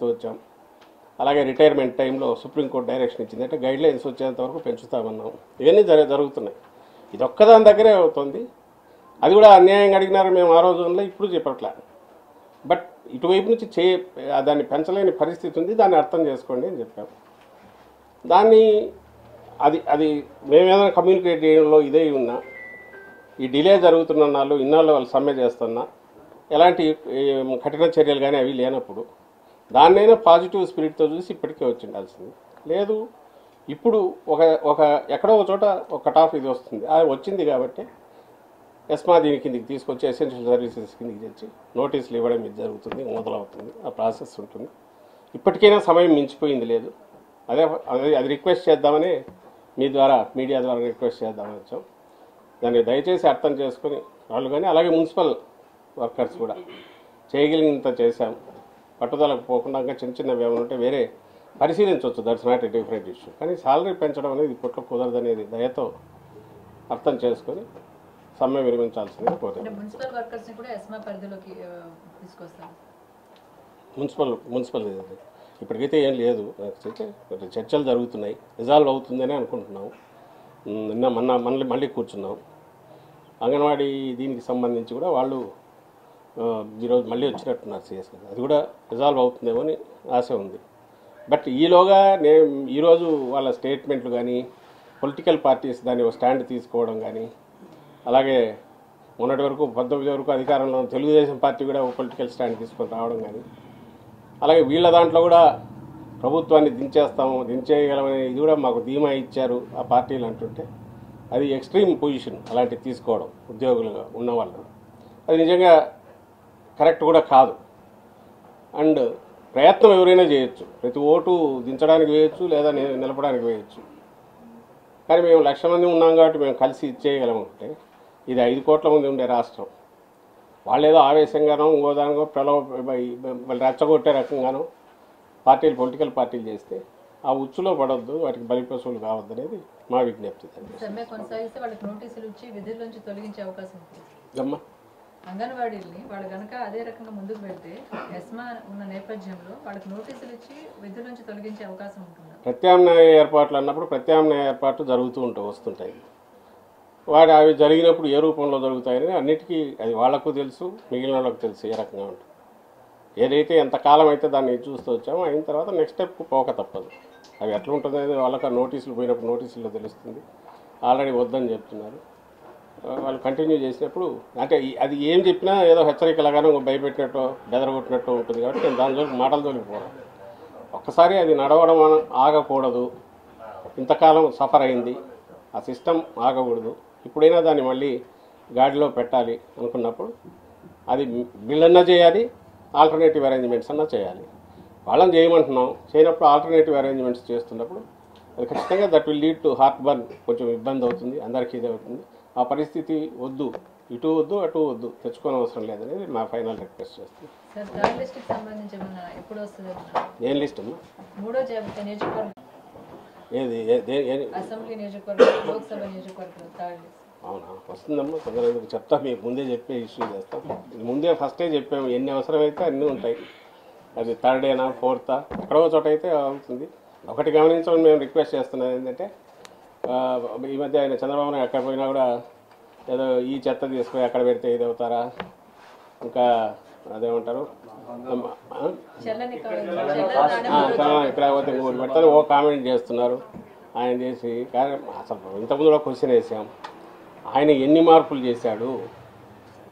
వచ్చాం. అలాగే రిటైర్మెంట్ టైంలో సుప్రీంకోర్టు డైరెక్షన్ ఇచ్చింది అంటే గైడ్లైన్స్ వచ్చేంత వరకు పెంచుతామన్నాం. ఇవన్నీ జరుగుతున్నాయి. ఇది ఒక్కదాని దగ్గరే అవుతుంది. అది కూడా అన్యాయంగా అడిగినారు మేము ఆ రోజుల్లో, ఇప్పుడు చెప్పట్లే. బట్ ఇటువైపు నుంచి దాన్ని పెంచలేని పరిస్థితి ఉంది, దాన్ని అర్థం చేసుకోండి అని చెప్పాం. దాన్ని అది మేమేదైనా కమ్యూనికేట్ చేయడంలో ఇదే ఉన్నా, ఈ డిలే జరుగుతున్న నాళ్ళు ఇన్నాళ్ళు వాళ్ళు సమ్మె చేస్తున్నా ఎలాంటి కఠిన చర్యలు కానీ అవి లేనప్పుడు దాన్నైనా పాజిటివ్ స్పిరిట్తో చూసి ఇప్పటికే వచ్చిండాల్సింది. లేదు ఇప్పుడు ఒక ఎక్కడో ఒక చోట ఒక కట్ ఆఫ్ ఇది వస్తుంది, అది వచ్చింది కాబట్టి ఎస్మా దీని కిందికి తీసుకొచ్చి ఎసెన్షియల్ సర్వీసెస్ కిందికి తెచ్చి నోటీసులు ఇవ్వడం ఇది జరుగుతుంది, మొదలవుతుంది, ఆ ప్రాసెస్ ఉంటుంది. ఇప్పటికైనా సమయం మించిపోయింది లేదు. అది రిక్వెస్ట్ చేద్దామని మీ ద్వారా మీడియా ద్వారా రిక్వెస్ట్ చేద్దామని వచ్చాం. దాన్ని దయచేసి అర్థం చేసుకుని వాళ్ళు కానీ అలాగే మున్సిపల్ వర్కర్స్ కూడా చేయగలిగినంత చేశాం. పట్టుదలకు పోకుండా చిన్న చిన్నవి ఏమైనా ఉంటే వేరే పరిశీలించవచ్చు, that's not a different issue. కానీ సాలరీ పెంచడం అనేది ఇప్పట్లో కుదరదనేది దయతో అర్థం చేసుకొని సమ్మె విరమించాల్సిందిగా కోరుతాను. మున్సిపల్ ఇప్పటికైతే ఏం లేదు, చర్చలు జరుగుతున్నాయి, రిజాల్వ్ అవుతుందని అనుకుంటున్నాం. మళ్ళీ కూర్చున్నాం. అంగన్వాడీ దీనికి సంబంధించి కూడా వాళ్ళు ఈరోజు మళ్ళీ వచ్చినట్టున్నారు సిఎస్ గారు, అది కూడా రిజాల్వ్ అవుతుందేమో అని ఆశ ఉంది. బట్ ఈలోగా ఈరోజు వాళ్ళ స్టేట్మెంట్లు కానీ పొలిటికల్ పార్టీస్ దాన్ని ఒక స్టాండ్ తీసుకోవడం కానీ, అలాగే మొన్నటి వరకు 19 వరకు అధికారంలో తెలుగుదేశం పార్టీ కూడా ఒక పొలిటికల్ స్టాండ్ తీసుకొని రావడం కానీ, అలాగే వీళ్ళ దాంట్లో కూడా ప్రభుత్వాన్ని దించేయగలమని ఇది కూడా మాకు ధీమా ఇచ్చారు ఆ పార్టీలు అంటుంటే, అది ఎక్స్ట్రీమ్ పొజిషన్ అలాంటివి తీసుకోవడం ఉద్యోగులుగా ఉన్నవాళ్ళు. అది నిజంగా కరెక్ట్ కూడా కాదు. అండ్ ప్రయత్నం ఎవరైనా చేయొచ్చు, ప్రతి ఓటు దించడానికి వేయచ్చు లేదా నిలపడానికి వేయచ్చు. కానీ మేము 1,00,000 మంది ఉన్నాం కాబట్టి మేము కలిసి ఇచ్చేయగలం అంటే, ఇది 5 కోట్ల మంది ఉండే రాష్ట్రం. వాళ్ళు ఏదో ఆవేశంగానో ఇంకోదానికో వాళ్ళు రెచ్చగొట్టే రకంగానో పొలిటికల్ పార్టీలు చేస్తే ఆ ఉచ్చులో పడొద్దు, వాటికి బలిపశువులు కావద్దు అనేది మా విజ్ఞప్తి. అంగన్వాడీల్ని వాళ్ళు కనుక అదే రకంగా ముందుకు వెళ్తే ఎస్మా ఉన్న నేపథ్యంలో వాళ్ళకి నోటీసులు ఇచ్చి విధుల నుంచి తొలగించే అవకాశం ఉంటుంది. ప్రత్యామ్నాయ ఏర్పాట్లు అన్నప్పుడు ప్రత్యామ్నాయ ఏర్పాట్లు జరుగుతూ వస్తుంటాయి. అవి జరిగినప్పుడు ఏ రూపంలో జరుగుతాయని అన్నిటికీ అది వాళ్లకు తెలుసు, మిగిలిన వాళ్ళకు తెలుసు ఏ రకంగా ఉంటుంది. ఏదైతే ఎంతకాలం అయితే దాన్ని చూస్తూ వచ్చామో అయిన తర్వాత నెక్స్ట్ స్టెప్కు పోక తప్పదు. అవి ఎట్లా ఉంటుంది అనేది వాళ్ళకి నోటీసులు పోయినప్పుడు నోటీసుల్లో తెలుస్తుంది. ఆల్రెడీ వద్దని చెప్తున్నారు. వాళ్ళు కంటిన్యూ చేసినప్పుడు అంటే అది ఏం చెప్పినా ఏదో హెచ్చరికలాగానో భయపెట్టినట్టు బెదరగొట్టినట్టు ఉంటుంది కాబట్టి నేను దాని జోలికి మాటల జోలికి పోను. ఒక్కసారి అది నడవడం ఆగకూడదు. ఇంతకాలం సఫర్ అయింది, ఆ సిస్టమ్ ఆగకూడదు. ఇప్పుడైనా దాన్ని మళ్ళీ గాడిలో పెట్టాలి అనుకున్నప్పుడు అది బిల్లన్నా చేయాలి, ఆల్టర్నేటివ్ అరేంజ్మెంట్స్ అన్నా చేయాలి. వాళ్ళని చేయమంటున్నాం, చేయనప్పుడు ఆల్టర్నేటివ్ అరేంజ్మెంట్స్ చేస్తున్నప్పుడు అది ఖచ్చితంగా that will lead to heart burn. కొంచెం ఇబ్బంది అవుతుంది, అందరికీ ఇది అవుతుంది. ఆ పరిస్థితి వద్దు, ఇటు వద్దు అటు వద్దు, తెచ్చుకోని అవసరం లేదనేది మా ఫైనల్ రిక్వెస్ట్ చేస్తుంది. ఏం లిస్ట్ అమ్మా? అవునా, వస్తుందమ్మా. తొందరగా చెప్తా, మీకు ముందే చెప్పే ఇష్యూ చేస్తాం. ముందే ఫస్టే చెప్పాము, ఎన్ని అవసరమైతే అన్నీ ఉంటాయి. అది 3rd డేనా 4th ఎక్కడో చోట అయితే అవుతుంది. ఒకటి గమనించమని మేము రిక్వెస్ట్ చేస్తున్నాం ఏంటంటే, ఈ మధ్య ఆయన చంద్రబాబు నాయుడు ఎక్కడ పోయినా కూడా ఏదో ఈ చెత్త తీసుకుని అక్కడ పెడితే ఇది అవుతారా, ఇంకా అదేమంటారు ఇక్కడ పోతే ఊరు పెడతారు ఓ కామెంట్ చేస్తున్నారు ఆయన చేసి. కానీ అసలు ఇంతకుముందు కూడా క్వశ్చన్ వేసాం, ఆయన ఎన్ని మార్పులు చేశాడు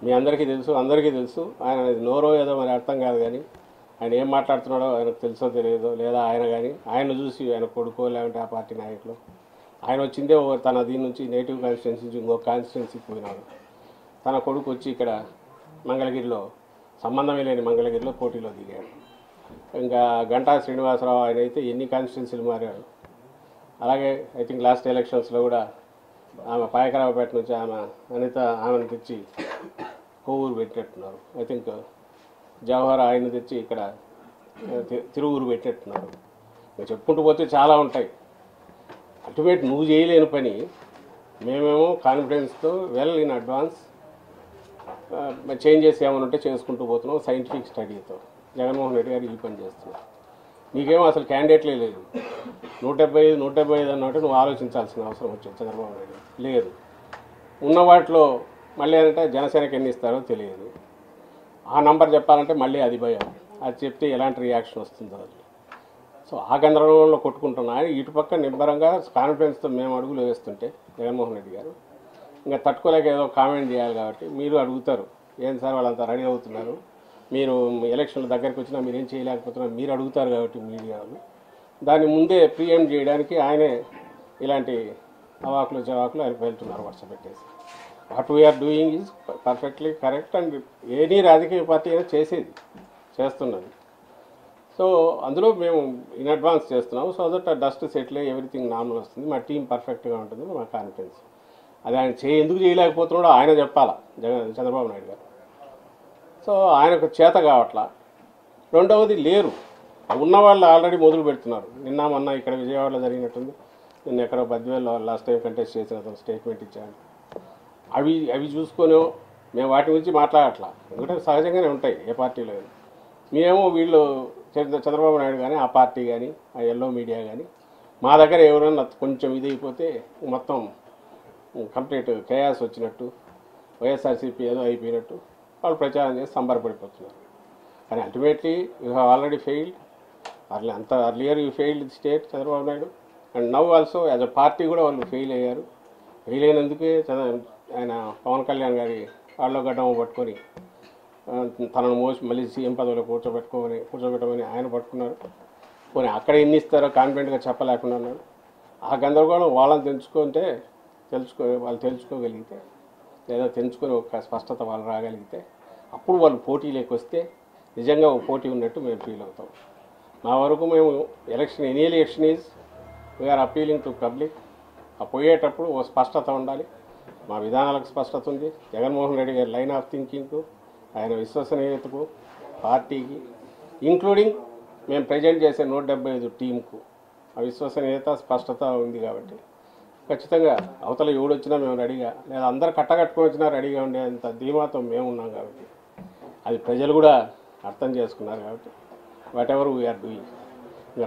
మీ అందరికీ తెలుసు. ఆయన నోరో ఏదో మరి అర్థం కాదు, కానీ ఆయన ఏం మాట్లాడుతున్నాడో ఆయనకు తెలుసో తెలియదో, లేదా ఆయన కానీ ఆయన చూసి ఆయన కొడుకో లేదంటే ఆ పార్టీ నాయకులు ఆయన వచ్చిందే తన దీని నుంచి నేటివ్ కాన్స్టిట్యున్సీ నుంచి ఇంకో కాన్స్టిట్యున్సీకి పోయినాడు. తన కొడుకు వచ్చి ఇక్కడ మంగళగిరిలో సంబంధమే లేని మంగళగిరిలో పోటీలో దిగాడు. ఇంకా గంటా శ్రీనివాసరావు ఆయన అయితే ఎన్ని కాన్స్టిట్యున్సీలు మారాడు. అలాగే ఐ థింక్ లాస్ట్ ఎలక్షన్స్లో కూడా ఆమె పాయకరావుపేట నుంచి ఆమెను తెచ్చి కొవ్వూరు పెట్టినట్టున్నారు. ఐ థింక్ జవహర్ ఆయన తెచ్చి ఇక్కడ తిరువూరు పెట్టినట్టున్నారు. చెప్పుకుంటూ పోతే చాలా ఉంటాయి. అల్టిమేట్ నువ్వు చేయలేని పని మేమేమో కాన్ఫిడెన్స్తో వెల్ ఇన్ అడ్వాన్స్ చేంజెస్ ఏమైనా ఉంటే చేసుకుంటూ పోతున్నాం. సైంటిఫిక్ స్టడీతో జగన్మోహన్ రెడ్డి గారు ఈ పని చేస్తున్నారు. నీకేమో అసలు క్యాండిడేట్లే లేదు. 175 అన్నట్టు నువ్వు ఆలోచించాల్సిన అవసరం వచ్చింది చంద్రబాబు నాయుడు. లేదు, ఉన్న వాటిలో మళ్ళీ అంటే జనసేనకి ఎన్ని ఇస్తారో తెలియదు. ఆ నంబర్ చెప్పాలంటే మళ్ళీ అది భయం. అది చెప్తే ఎలాంటి రియాక్షన్ వస్తుందో అది. సో ఆ గందరగోళంలో కొట్టుకుంటున్నా. ఇటుపక్క నిబ్బరంగా కాన్ఫిడెన్స్తో మేము అడుగులు వేస్తుంటే జగన్మోహన్ రెడ్డి గారు ఇంకా తట్టుకోలేక ఏదో కామెంట్ చేయాలి కాబట్టి మీరు అడుగుతారు, ఏం సార్ వాళ్ళంతా రెడీ అవుతున్నారు, మీరు ఎలక్షన్ల దగ్గరికి వచ్చినా మీరేం చేయలేకపోతున్నారు, మీరు అడుగుతారు కాబట్టి మీడియా వాళ్ళు దాన్ని ముందే ప్రియంట్ చేయడానికి ఆయనే ఇలాంటి అవాకులు జవాకులు ఆయన వెళ్తున్నారు వర్ష పెట్టేసి. What we are doing is perfectly correct and any రాజకీయ పార్టీ అయినా చేస్తున్నది. సో అందులో మేము ఇన్ అడ్వాన్స్ చేస్తున్నాము. సో దట్ ఆ డస్ట్ సెటిల్ అయ్యి ఎవ్రీథింగ్ నార్మల్ వస్తుంది, మా టీం పర్ఫెక్ట్గా ఉంటుంది, మా కాన్ఫిడెన్స్. అది ఆయన ఎందుకు చేయలేకపోతున్నాడో ఆయన చెప్పాలా చంద్రబాబు నాయుడు గారు. సో ఆయనకు చేత కావట్లా. రెండవది లేరు, ఉన్నవాళ్ళు ఆల్రెడీ మొదలు పెడుతున్నారు. నిన్న మొన్న ఇక్కడ విజయవాడలో జరిగినట్టుంది, నిన్న ఎక్కడో బద్వేల్లో లాస్ట్ టైం కంటెస్ట్ చేసిన అతను స్టేట్మెంట్ ఇచ్చాను. అవి చూసుకొని మేము వాటి గురించి మాట్లాడట్లా, ఎందుకంటే సహజంగానే ఉంటాయి ఏ పార్టీలో. మేమేమో వీళ్ళు చంద్రబాబు నాయుడు కానీ ఆ పార్టీ కానీ ఆ ఎల్లో మీడియా కానీ మా దగ్గర ఎవరైనా కొంచెం ఇది అయిపోతే మొత్తం కంప్లీట్ కేయాస్ వచ్చినట్టు, వైఎస్ఆర్సీపీ ఏదో అయిపోయినట్టు వాళ్ళు ప్రచారం చేసి సంబరపడిపోతున్నారు. కానీ ultimately you have already failed. అంత earlier you failed the state Chandrababu Naidu, and now also as a party కూడా వాళ్ళు ఫెయిల్ అయ్యారు. ఫెయిల్ అయినందుకే ఆయన పవన్ కళ్యాణ్ గారి వాళ్ళ గడ్డం పట్టుకొని తనను మోసి మళ్ళీ సీఎం పదవిలో కూర్చోబెట్టమని ఆయన పట్టుకున్నారు. పోనీ అక్కడ ఎన్ని ఇస్తారో కాన్ఫిడెంట్గా చెప్పలేకుండా ఉన్నారు. ఆ గందరగోళం వాళ్ళని వాళ్ళు తెలుసుకోగలిగితే, లేదా తెలుసుకొని ఒక స్పష్టత వాళ్ళు రాగలిగితే అప్పుడు వాళ్ళు పోటీలోకి వస్తే నిజంగా ఒక పోటీ ఉన్నట్టు మేము ఫీల్ అవుతాం. మా వరకు మేము any election is we are appealing to public. ఆ పోయేటప్పుడు ఓ స్పష్టత ఉండాలి. మా విధానాలకు స్పష్టత ఉంది. జగన్మోహన్ రెడ్డి గారి లైన్ ఆఫ్ థింకింగ్కు, ఆయన విశ్వసనీయతకు, పార్టీకి, ఇంక్లూడింగ్ మేము ప్రజెంట్ చేసే 175 టీంకు ఆ విశ్వసనీయత స్పష్టత ఉంది. కాబట్టి ఖచ్చితంగా అవతల ఎవడొచ్చినా మేము రెడీగా, లేదా అందరు కట్టకట్టుకొని వచ్చినా రెడీగా ఉండేంత ధీమాతో మేము ఉన్నాం. కాబట్టి అది ప్రజలు కూడా అర్థం చేసుకున్నారు. కాబట్టి whatever we are doing,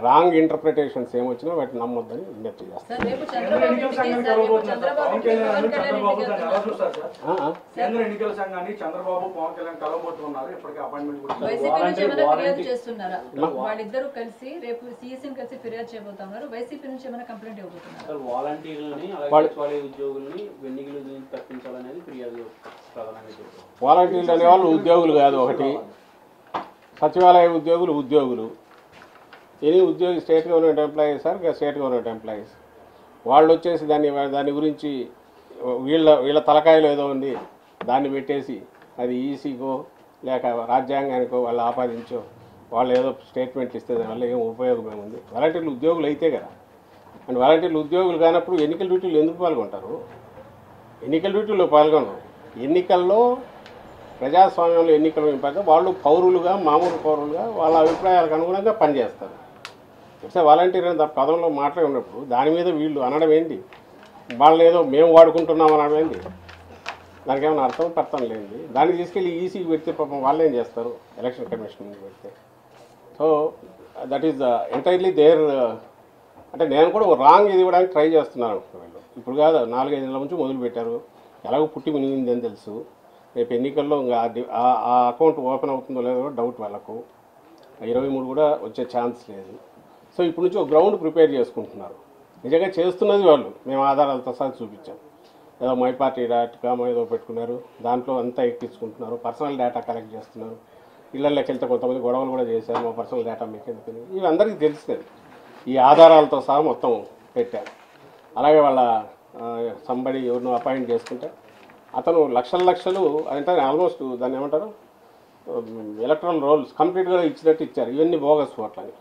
wrong interpretations ఏమొచ్చినా వాటిని నమ్మొద్దని విజ్ఞప్తి చేస్తాం. కేంద్ర ఎన్నికల సంఘాన్ని చంద్రబాబు పవన్ కళ్యాణ్ కలవబోతున్నారు. ఇప్పటికే అపాయింట్మెంట్ వాళ్ళిద్దరూ కలిసి రేపు సిఎస్సీని కలిసి ఫిర్యాదు చేయబోతున్నారు. వైసీపీ నుంచి ఏమైనా కంప్లైంట్ ఇవ్వబోతున్నారు. వాలంటీర్లని అలాగే ఉద్యోగుల్ని ఎన్నికల నుంచి తప్పించాలనేది ఫిర్యాదు ప్రధానంగా. వాలంటీర్లు అనేవాళ్ళు ఉద్యోగులు కాదు, ఒకటి సచివాలయ ఉద్యోగులు ఎనీ ఉద్యోగి state government employees sir, state government employees వాళ్ళు వచ్చేసి దాని గురించి వీళ్ళ తలకాయలో ఏదో ఉంది, దాన్ని పెట్టేసి అది ఈసీకో లేక రాజ్యాంగానికో వాళ్ళు ఆపాదించో వాళ్ళు ఏదో స్టేట్మెంట్ ఇస్తే దానివల్ల ఏం ఉపయోగం ఏముంది. వాలంటీర్లు ఉద్యోగులు అయితే కదా. అండ్ వాలంటీర్లు ఉద్యోగులు కానప్పుడు ఎన్నికల డ్యూటీలు ఎందుకు పాల్గొంటారు? ఎన్నికల డ్యూటీలో పాల్గొనరు. ఎన్నికల్లో ప్రజాస్వామ్యంలో ఎన్నికలు ఇంపాక వాళ్ళు పౌరులుగా, మామూలు పౌరులుగా వాళ్ళ అభిప్రాయాలకు అనుగుణంగా పనిచేస్తారు. ఇట్స్ వాలంటీర్ అని పదంలో మాట్లాడి ఉన్నప్పుడు దాని మీద వీళ్ళు అనడం ఏంటి? వాళ్ళని ఏదో మేము వాడుకుంటున్నాం అనడం ఏంటి? దానికి ఏమైనా అర్థం లేనిది. దాన్ని తీసుకెళ్ళి ఈసీకి పెడితే పాపం వాళ్ళు ఏం చేస్తారు? ఎలక్షన్ కమిషన్ పెడితే. So that is entirely there. అంటే నేను కూడా రాంగ్ ఇది ఇవ్వడానికి ట్రై చేస్తున్నాను అనుకున్నాను. ఇప్పుడు కాదు, 4-5 నెలల నుంచి మొదలుపెట్టారు. ఎలాగో పుట్టి మునిగింది అని తెలుసు. రేపు ఎన్నికల్లో ఇంకా ఆ అకౌంట్ ఓపెన్ అవుతుందో లేదో డౌట్ వాళ్ళకు. 23 కూడా వచ్చే ఛాన్స్ లేదు. సో ఇప్పుడు నుంచి ఒక గ్రౌండ్ ప్రిపేర్ చేసుకుంటున్నారు. నిజంగా చేస్తున్నది వాళ్ళు. మేము ఆధారాలతో సహా చూపించాం. ఏదో myparty.com ఏదో పెట్టుకున్నారు, దాంట్లో అంతా ఎక్కించుకుంటున్నారు, పర్సనల్ డేటా కలెక్ట్ చేస్తున్నారు. ఇళ్లలోకి వెళ్తే కొంతమంది గొడవలు కూడా చేశారు, మా పర్సనల్ డేటా మీకు ఎందుకని. ఇవి అందరికీ తెలిసినది. ఈ ఆధారాలతో సహా మొత్తం పెట్టారు. అలాగే వాళ్ళ సంబడి ఎవరినో అపాయింట్ చేసుకుంటే అతను లక్షలు అంటే ఆల్మోస్ట్ దాన్ని ఏమంటారు, ఎలక్ట్రల్ రోల్స్ కంప్లీట్గా ఇచ్చినట్టు ఇచ్చారు. ఇవన్నీ బోగస్ ఓట్లని.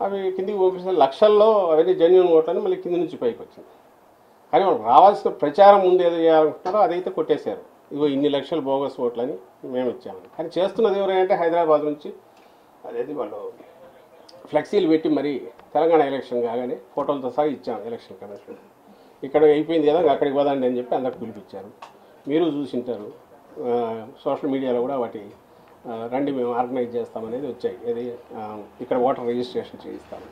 అవి కిందికి పంపిస్తే లక్షల్లో అవన్నీ జెన్యున్ ఓట్లని మళ్ళీ కింది నుంచి పైకి వచ్చింది. కానీ వాళ్ళకి రావాల్సిన ప్రచారం ముందు ఏదో చేయాలనుకుంటారో అదైతే కొట్టేశారు. ఇగో ఇన్ని లక్షల బోగస్ ఓట్లని మేము ఇచ్చాము. కానీ చేస్తున్నది ఎవరంటే హైదరాబాద్ నుంచి అదేది వాళ్ళు ఫ్లెక్సీలు పెట్టి మరి తెలంగాణ ఎలక్షన్ కాగానే ఫోటోలతో సహా ఇచ్చాము ఎలక్షన్ కమిషన్. ఇక్కడ అయిపోయింది కదా, అక్కడికి పోదండి అని చెప్పి అందరికి పిలిపించారు. మీరు చూసింటారు, సోషల్ మీడియాలో కూడా వాటి రండి మేము ఆర్గనైజ్ చేస్తామనేది వచ్చాయి. ఇది ఇక్కడ ఓటర్ రిజిస్ట్రేషన్ చేయిస్తాము.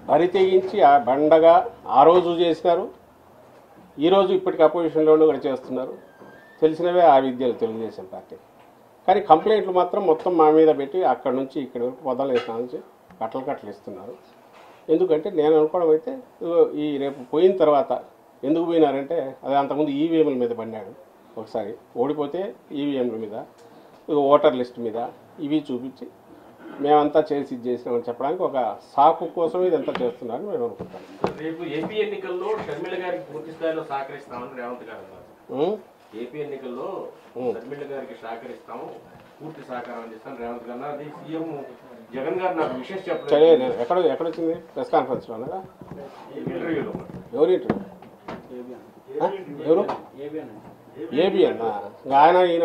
బరి తెగించి ఆ బండగా ఆ రోజు చేసినారు, ఈరోజు ఇప్పటికి అపోజిషన్లోనూ కూడా చేస్తున్నారు. తెలిసినవే ఆ విద్యలు తెలుగుదేశం పార్టీ. కానీ కంప్లైంట్లు మాత్రం మొత్తం మా మీద పెట్టి అక్కడ నుంచి ఇక్కడ వరకు పొదలేసిన నుంచి కట్టలు ఇస్తున్నారు. ఎందుకంటే నేను అనుకోవడం అయితే ఈ రేపు పోయిన తర్వాత ఎందుకు పోయినారంటే అది అంతకుముందు ఈవీఎంల మీద పడినాడు. ఒకసారి ఓడిపోతే ఈవీఎంల మీద, ఓటర్ లిస్ట్ మీద ఇవి చూపించి మేమంతా చేసి ఇది చేసినామని చెప్పడానికి ఒక సాకు కోసం ఇదంతా చేస్తున్నారని మేము అనుకుంటాను. రేపు ఏపీ ఎన్నికల్లో షర్మిల గారికి పూర్తి స్థాయిలో సహకరిస్తామని రేవంత్ గారు అన్నారు. ఏపీ ఎన్నికల్లో షర్మిల గారికి సహకరిస్తాము, పూర్తి సహకారం అందిస్తాను రేవంత్ గారు. అది సీఎం జగన్ గారు నాకు విషయం చెప్పలేదు. ఎక్కడొచ్చింది ప్రెస్ కాన్ఫరెన్స్లో అన్నారా? ఇంటర్వ్యూలో ఎవరు ఇంటర్వ్యూ? ఎవరు? ఏబిఎన్ ఆయన ఈయన